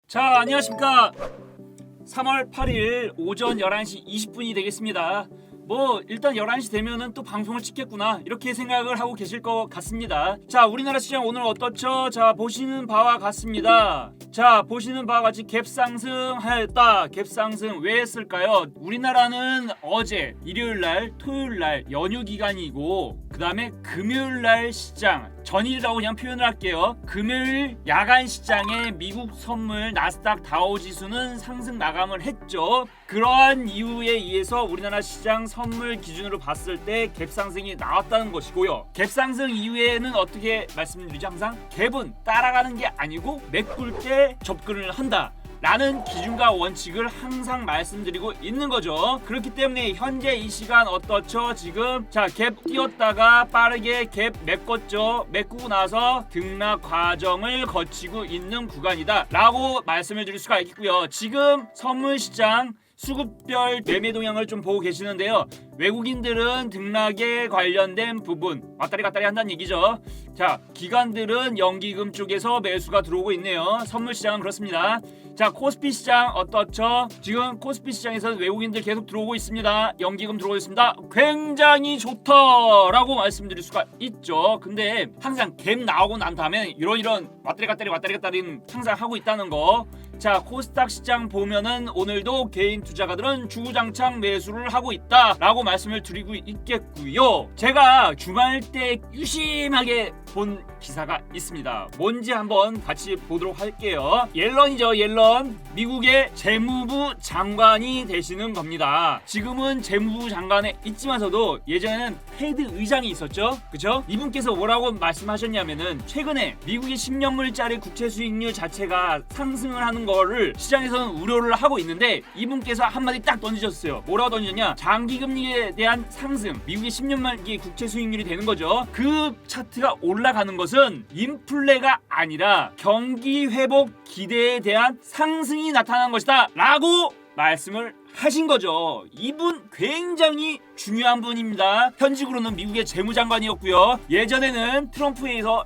자, 안녕하십니까. 3월 8일 오전 11시 20분이 되겠습니다. 일단 11시 되면은 또 방송을 찍겠구나, 이렇게 생각을 하고 계실 것 같습니다. 자, 우리나라 시장 오늘 어떻죠? 자, 보시는 바와 같습니다. 자, 보시는 바와 같이 갭상승하였다. 갭상승 왜 했을까요? 우리나라는 어제 일요일날, 토요일날 연휴 기간이고, 그 다음에 금요일날 시장, 전일이라고 그냥 표현을 할게요. 금요일 야간 시장에 미국 선물 나스닥 다우지수는 상승 마감을 했죠. 그러한 이유에 의해서 우리나라 시장 선물 기준으로 봤을 때 갭상승이 나왔다는 것이고요. 갭상승 이후에는 어떻게 말씀드리죠? 항상 갭은 따라가는 게 아니고 메꿀 때 접근을 한다 라는 기준과 원칙을 항상 말씀드리고 있는 거죠. 그렇기 때문에 현재 이 시간 어떻죠? 지금 자, 갭 띄웠다가 빠르게 갭 메꿨죠. 메꾸고 나서 등락 과정을 거치고 있는 구간이다 라고 말씀을 드릴 수가 있고요. 지금 선물시장 수급별 매매 동향을 좀 보고 계시는데요. 외국인들은 등락에 관련된 부분 왔다리 갔다리 한다는 얘기죠. 자, 기관들은 연기금 쪽에서 매수가 들어오고 있네요. 선물시장은 그렇습니다. 자, 코스피 시장 어떻죠? 지금 코스피 시장에서는 외국인들 계속 들어오고 있습니다. 연기금 들어오고 있습니다. 굉장히 좋다라고 말씀드릴 수가 있죠. 근데 항상 갭 나오고 난 다음에 이런 왔다리 갔다리는 항상 하고 있다는 거. 자, 코스닥 시장 보면은 오늘도 개인 투자가들은 주구장창 매수를 하고 있다라고 말씀을 드리고 있겠고요. 제가 주말 때 유심하게 본 기사가 있습니다. 뭔지 한번 같이 보도록 할게요. 옐런이죠. 옐런, 미국의 재무부 장관이 되시는 겁니다. 지금은 재무부 장관에 있지만서도 예전에는 패드 의장이 있었죠. 그쵸? 이분께서 뭐라고 말씀하셨냐면은 최근에 미국의 10년물짜리 국채 수익률 자체가 상승을 하는 거를 시장에서는 우려를 하고 있는데, 이분께서 한마디 딱 던지셨어요. 뭐라고 던지셨냐? 장기금리에 대한 상승, 미국의 10년 말기 국채 수익률이 되는 거죠. 그 차트가 올라가는 것은 인플레가 아니라 경기 회복 기대에 대한 상승이 나타난 것이다 라고 말씀을 하신 거죠. 이분 굉장히 중요한 분입니다. 현직으로는 미국의 재무장관이었고요. 예전에는 트럼프에서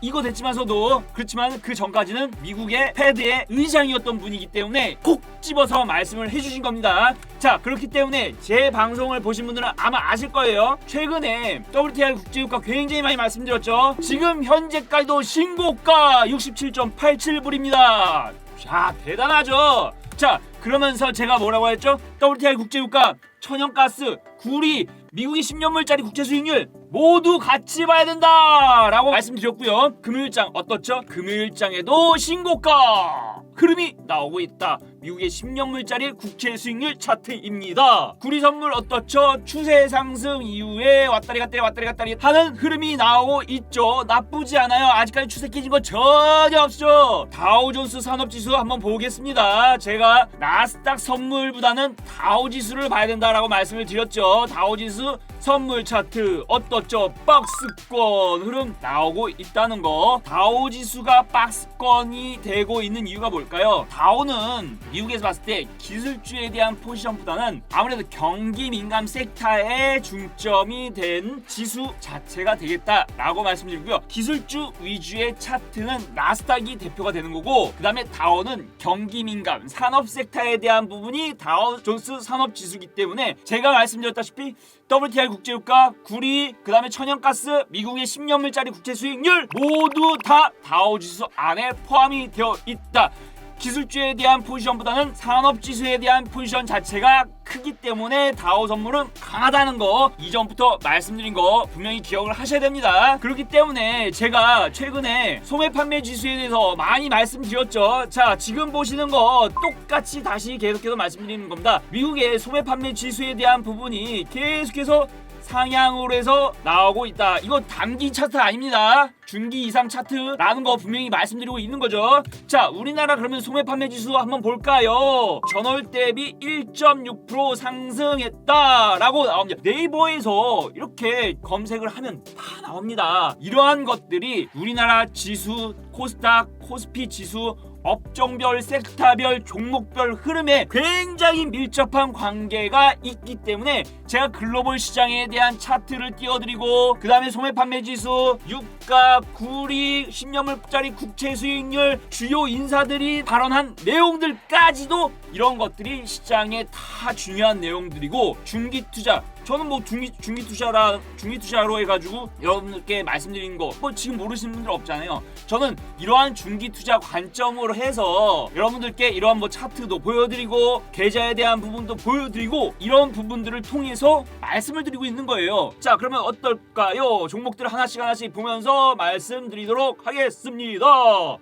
이거 됐지만서도, 그렇지만 그 전까지는 미국의 패드의 의장이었던 분이기 때문에 콕 집어서 말씀을 해주신 겁니다. 자, 그렇기 때문에 제 방송을 보신 분들은 아마 아실 거예요. 최근에 WTI 국제유가 굉장히 많이 말씀드렸죠. 지금 현재까지도 신고가 67.87불입니다. 자, 대단하죠. 자, 그러면서 제가 뭐라고 했죠? WTI 국제유가, 천연가스, 구리, 미국의 10년물짜리 국채 수익률 모두 같이 봐야 된다 라고 말씀드렸고요. 금요일장 어떻죠? 금요일장에도 신고가 흐름이 나오고 있다. 미국의 10년물짜리 국채 수익률 차트입니다. 구리 선물 어떻죠? 추세 상승 이후에 왔다리 갔다리 하는 흐름이 나오고 있죠. 나쁘지 않아요. 아직까지 추세 깨진 거 전혀 없죠. 다우존스 산업지수 한번 보겠습니다. 제가 나스닥 선물보다는 다우지수를 봐야 된다라고 말씀을 드렸죠. 다우지수 선물 차트 어떻죠? 박스권 흐름 나오고 있다는 거. 다우지수가 박스권이 되고 있는 이유가 뭘까요? 다우는 미국에서 봤을 때 기술주에 대한 포지션보다는 아무래도 경기 민감 섹터에 중점이 된 지수 자체가 되겠다라고 말씀드리고요. 기술주 위주의 차트는 나스닥이 대표가 되는 거고, 그 다음에 다우는 경기 민감 산업 섹터에 대한 부분이 다우존스 산업지수이기 때문에 제가 말씀드렸다시피 WTI 국제유가, 구리, 그 다음에 천연가스, 미국의 10년물짜리 국채 수익률 모두 다 다우지수 안에 포함이 되어 있다. 기술주에 대한 포지션보다는 산업지수에 대한 포지션 자체가 크기 때문에 다우 선물은 강하다는 거 이전부터 말씀드린 거 분명히 기억을 하셔야 됩니다. 그렇기 때문에 제가 최근에 소매 판매 지수에 대해서 많이 말씀드렸죠. 자, 지금 보시는 거 똑같이 다시 계속해서 말씀드리는 겁니다. 미국의 소매 판매 지수에 대한 부분이 계속해서 상향으로 해서 나오고 있다. 이거 단기 차트 아닙니다. 중기 이상 차트라는 거 분명히 말씀드리고 있는 거죠. 자, 우리나라 그러면 소매 판매 지수 한번 볼까요? 전월 대비 1.6% 상승했다라고 나옵니다. 네이버에서 이렇게 검색을 하면 다 나옵니다. 이러한 것들이 우리나라 지수, 코스닥, 코스피 지수 업종별, 섹터별, 종목별 흐름에 굉장히 밀접한 관계가 있기 때문에 제가 글로벌 시장에 대한 차트를 띄워드리고 그 다음에 소매 판매 지수, 유가, 구리, 10년물짜리 국채 수익률, 주요 인사들이 발언한 내용들까지도 이런 것들이 시장에 다 중요한 내용들이고, 중기 투자, 저는 뭐 중기 투자로 해가지고 여러분들께 말씀드린 거 뭐 지금 모르시는 분들 없잖아요. 저는 이러한 중기 투자 관점으로 해서 여러분들께 이러한 뭐 차트도 보여드리고 계좌에 대한 부분도 보여드리고 이런 부분들을 통해서 말씀을 드리고 있는 거예요. 자, 그러면 어떨까요? 종목들 하나씩 보면서 말씀드리도록 하겠습니다.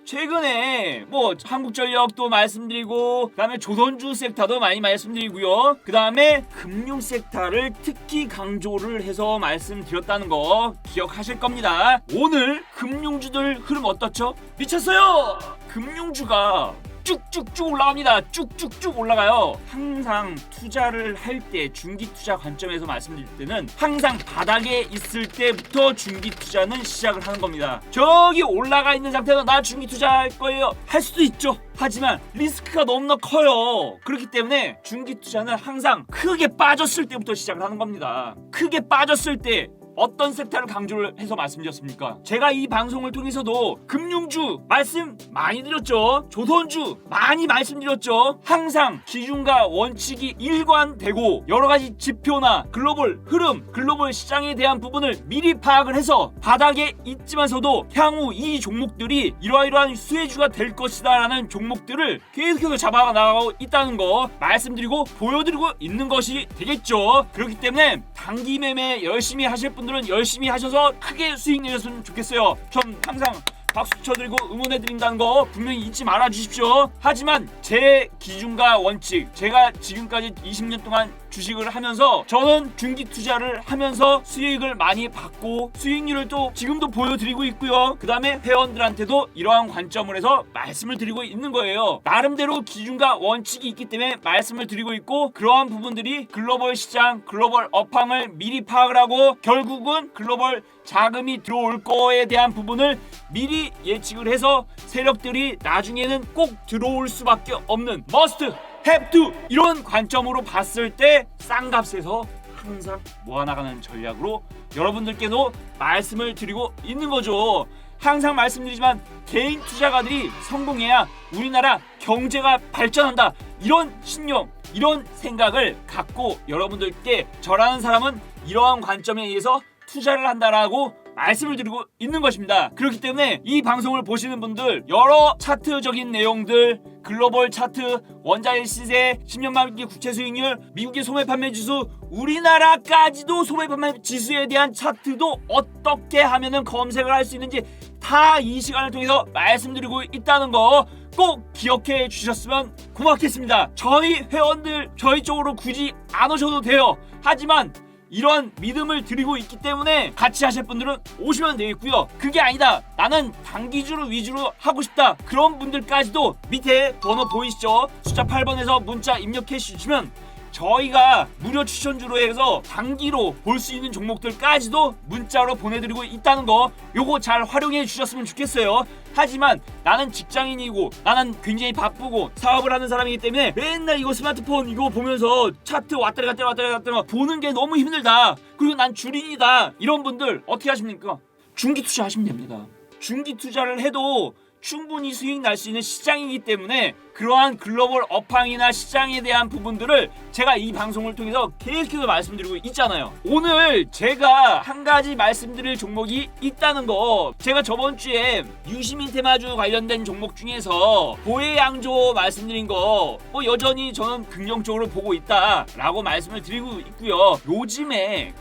최근에 뭐 한국전력도 말씀드리고 그 다음에 조선주 섹터도 많이 말씀드리고요. 그 다음에 금융 섹터를 특히 강조를 해서 말씀드렸다는 거 기억하실 겁니다. 오늘 금융주들 흐름 어떻죠? 미쳤어요! 금융주가 쭉쭉쭉 올라갑니다. 쭉쭉쭉 올라가요. 항상 투자를 할 때 중기 투자 관점에서 말씀드릴 때는 항상 바닥에 있을 때부터 중기 투자는 시작을 하는 겁니다. 저기 올라가 있는 상태에서 나 중기 투자할 거예요 할 수도 있죠. 하지만 리스크가 너무나 커요. 그렇기 때문에 중기 투자는 항상 크게 빠졌을 때부터 시작을 하는 겁니다. 크게 빠졌을 때 어떤 섹터를 강조를 해서 말씀드렸습니까? 제가 이 방송을 통해서도 금융주 말씀 많이 드렸죠. 조선주 많이 말씀드렸죠. 항상 기준과 원칙이 일관되고 여러가지 지표나 글로벌 흐름, 글로벌 시장에 대한 부분을 미리 파악을 해서 바닥에 있지만서도 향후 이 종목들이 이러이러한 수혜주가 될 것이다 라는 종목들을 계속해서 잡아나가고 있다는 거 말씀드리고 보여드리고 있는 것이 되겠죠. 그렇기 때문에 단기 매매 열심히 하실 분들은 열심히 하셔서 크게 수익 내셨으면 좋겠어요. 전 항상 박수 쳐드리고 응원해드린다는 거 분명히 잊지 말아 주십시오. 하지만 제 기준과 원칙, 제가 지금까지 20년 동안 주식을 하면서 저는 중기 투자를 하면서 수익을 많이 받고 수익률을 또 지금도 보여드리고 있고요. 그 다음에 회원들한테도 이러한 관점을 해서 말씀을 드리고 있는 거예요. 나름대로 기준과 원칙이 있기 때문에 말씀을 드리고 있고, 그러한 부분들이 글로벌 시장, 글로벌 업황을 미리 파악을 하고 결국은 글로벌 자금이 들어올 거에 대한 부분을 미리 예측을 해서 세력들이 나중에는 꼭 들어올 수밖에 없는 must have to 이런 관점으로 봤을 때 싼값에서 항상 모아나가는 전략으로 여러분들께도 말씀을 드리고 있는 거죠. 항상 말씀드리지만 개인 투자가들이 성공해야 우리나라 경제가 발전한다, 이런 신념, 이런 생각을 갖고 여러분들께 저라는 사람은 이러한 관점에 의해서 투자를 한다라고 말씀을 드리고 있는 것입니다. 그렇기 때문에 이 방송을 보시는 분들 여러 차트적인 내용들, 글로벌 차트, 원자재 시세, 10년 만기 국채 수익률, 미국의 소매 판매 지수, 우리나라까지도 소매 판매 지수에 대한 차트도 어떻게 하면은 검색을 할 수 있는지 다 이 시간을 통해서 말씀드리고 있다는 거 꼭 기억해 주셨으면 고맙겠습니다. 저희 회원들 저희 쪽으로 굳이 안 오셔도 돼요. 하지만 이런 믿음을 드리고 있기 때문에 같이 하실 분들은 오시면 되겠고요. 그게 아니다, 나는 단기주로 위주로 하고 싶다, 그런 분들까지도 밑에 번호 보이시죠? 숫자 8번에서 문자 입력해 주시면 저희가 무료 추천주로 해서 단기로 볼 수 있는 종목들까지도 문자로 보내드리고 있다는 거 요거 잘 활용해 주셨으면 좋겠어요. 하지만 나는 직장인이고 나는 굉장히 바쁘고 사업을 하는 사람이기 때문에 맨날 이거 스마트폰 이거 보면서 차트 왔다리 갔다리 보는 게 너무 힘들다, 그리고 난 주린이다, 이런 분들 어떻게 하십니까? 중기 투자 하시면 됩니다. 중기 투자를 해도 충분히 수익 날 수 있는 시장이기 때문에 그러한 글로벌 업황이나 시장에 대한 부분들을 제가 이 방송을 통해서 계속해서 말씀드리고 있잖아요. 오늘 제가 한 가지 말씀드릴 종목이 있다는 거, 제가 저번 주에 유시민 테마주 관련된 종목 중에서 보혜양조 말씀드린 거 뭐 여전히 저는 긍정적으로 보고 있다라고 말씀을 드리고 있고요. 요즘에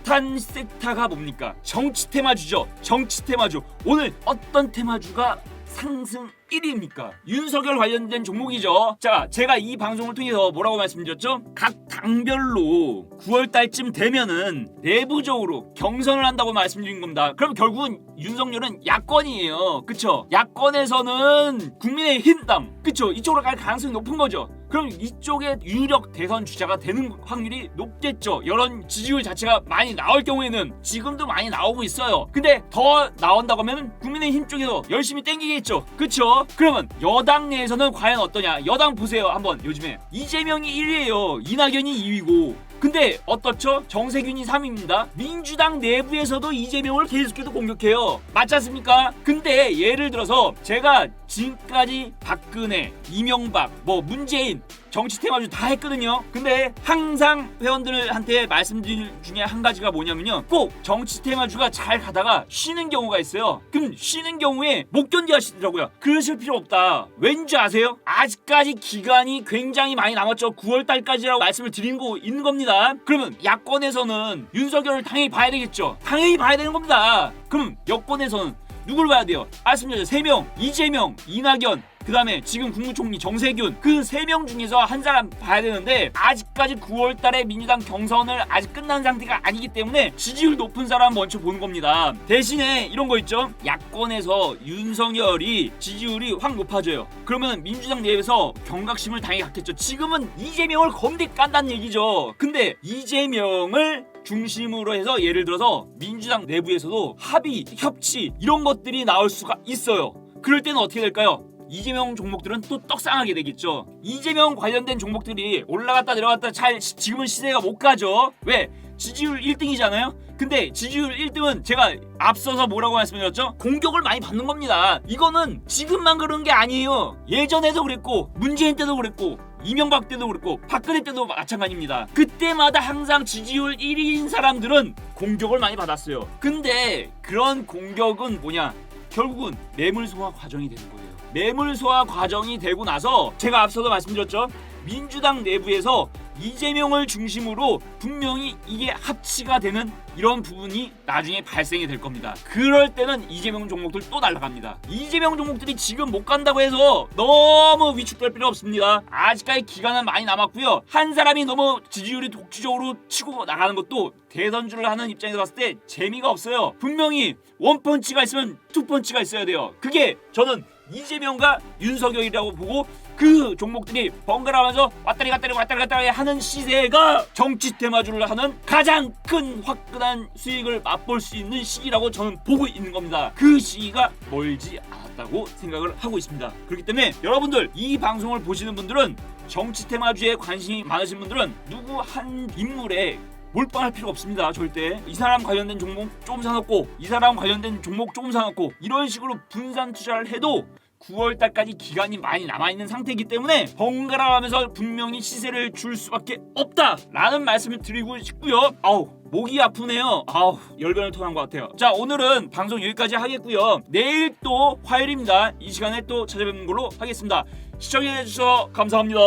핫한 섹터가 뭡니까? 정치 테마주죠. 정치 테마주. 오늘 어떤 테마주가 상승 1위입니까? 윤석열 관련된 종목이죠. 자, 제가 이 방송을 통해서 뭐라고 말씀드렸죠? 각 당별로 9월달쯤 되면은 내부적으로 경선을 한다고 말씀드린 겁니다. 그럼 결국은 윤석열은 야권이에요. 그쵸? 야권에서는 국민의힘당, 그쵸? 이쪽으로 갈 가능성이 높은 거죠. 그럼 이쪽에 유력 대선 주자가 되는 확률이 높겠죠. 여론 지지율 자체가 많이 나올 경우에는. 지금도 많이 나오고 있어요. 근데 더 나온다고 하면 국민의힘 쪽에서 열심히 땡기겠죠. 그쵸? 그러면 여당 내에서는 과연 어떠냐. 여당 보세요 한번. 요즘에 이재명이 1위예요. 이낙연이 2위고. 근데 어떻죠? 정세균이 3위입니다. 민주당 내부에서도 이재명을 계속해서 공격해요. 맞지 않습니까? 근데 예를 들어서 제가 지금까지 박근혜, 이명박, 문재인 정치 테마주 다 했거든요. 근데 항상 회원들한테 말씀드릴 중에 한 가지가 뭐냐면요, 꼭 정치 테마주가 잘 가다가 쉬는 경우가 있어요. 그럼 쉬는 경우에 못 견디하시더라고요. 그러실 필요 없다. 왠지 아세요? 아직까지 기간이 굉장히 많이 남았죠. 9월달까지라고 말씀을 드린 거 있는 겁니다. 그러면 야권에서는 윤석열을 당연히 봐야 되겠죠. 당연히 봐야 되는 겁니다. 그럼 여권에서는 누굴 봐야 돼요? 말씀드렸죠. 3명. 이재명, 이낙연, 그 다음에 지금 국무총리 정세균, 그 3명 중에서 한 사람 봐야 되는데 아직까지 9월달에 민주당 경선을 아직 끝난 상태가 아니기 때문에 지지율 높은 사람 먼저 보는 겁니다. 대신에 이런 거 있죠. 야권에서 윤석열이 지지율이 확 높아져요. 그러면 민주당 내에서 경각심을 당연히 갖겠죠. 지금은 이재명을 검대 깐다는 얘기죠. 근데 이재명을 중심으로 해서 예를 들어서 민주당 내부에서도 합의, 협치 이런 것들이 나올 수가 있어요. 그럴 때는 어떻게 될까요? 이재명 종목들은 또 떡상하게 되겠죠. 이재명 관련된 종목들이 올라갔다 내려갔다 잘 지금은 시세가 못 가죠. 왜? 지지율 1등이잖아요. 근데 지지율 1등은 제가 앞서서 뭐라고 말씀드렸죠? 공격을 많이 받는 겁니다. 이거는 지금만 그런 게 아니에요. 예전에도 그랬고, 문재인 때도 그랬고, 이명박 때도 그랬고, 박근혜 때도 마찬가지입니다. 그때마다 항상 지지율 1위인 사람들은 공격을 많이 받았어요. 근데 그런 공격은 뭐냐? 결국은 매물 소화 과정이 되는 거예요. 매물 소화 과정이 되고 나서 제가 앞서도 말씀드렸죠. 민주당 내부에서 이재명을 중심으로 분명히 이게 합치가 되는 이런 부분이 나중에 발생이 될 겁니다. 그럴 때는 이재명 종목들 또 날아갑니다. 이재명 종목들이 지금 못 간다고 해서 너무 위축될 필요 없습니다. 아직까지 기간은 많이 남았고요. 한 사람이 너무 지지율이 독주적으로 치고 나가는 것도 대선주를 하는 입장에서 봤을 때 재미가 없어요. 분명히 원펀치가 있으면 투펀치가 있어야 돼요. 그게 저는 이재명과 윤석열이라고 보고, 그 종목들이 번갈아가면서 왔다리 갔다리 하는 시세가 정치 테마주를 하는 가장 큰 화끈한 수익을 맛볼 수 있는 시기라고 저는 보고 있는 겁니다. 그 시기가 멀지 않았다고 생각을 하고 있습니다. 그렇기 때문에 여러분들, 이 방송을 보시는 분들은, 정치 테마주에 관심이 많으신 분들은 누구 한 인물에 몰빵할 필요 없습니다. 절대. 이 사람 관련된 종목 조금 사놓고, 이 사람 관련된 종목 조금 사놓고, 이런 식으로 분산 투자를 해도 9월달까지 기간이 많이 남아있는 상태이기 때문에 번갈아가면서 분명히 시세를 줄 수밖에 없다라는 말씀을 드리고 싶고요. 목이 아프네요. 열변을 토한 것 같아요. 자, 오늘은 방송 여기까지 하겠고요. 내일 또 화요일입니다. 이 시간에 또 찾아뵙는 걸로 하겠습니다. 시청해주셔서 감사합니다.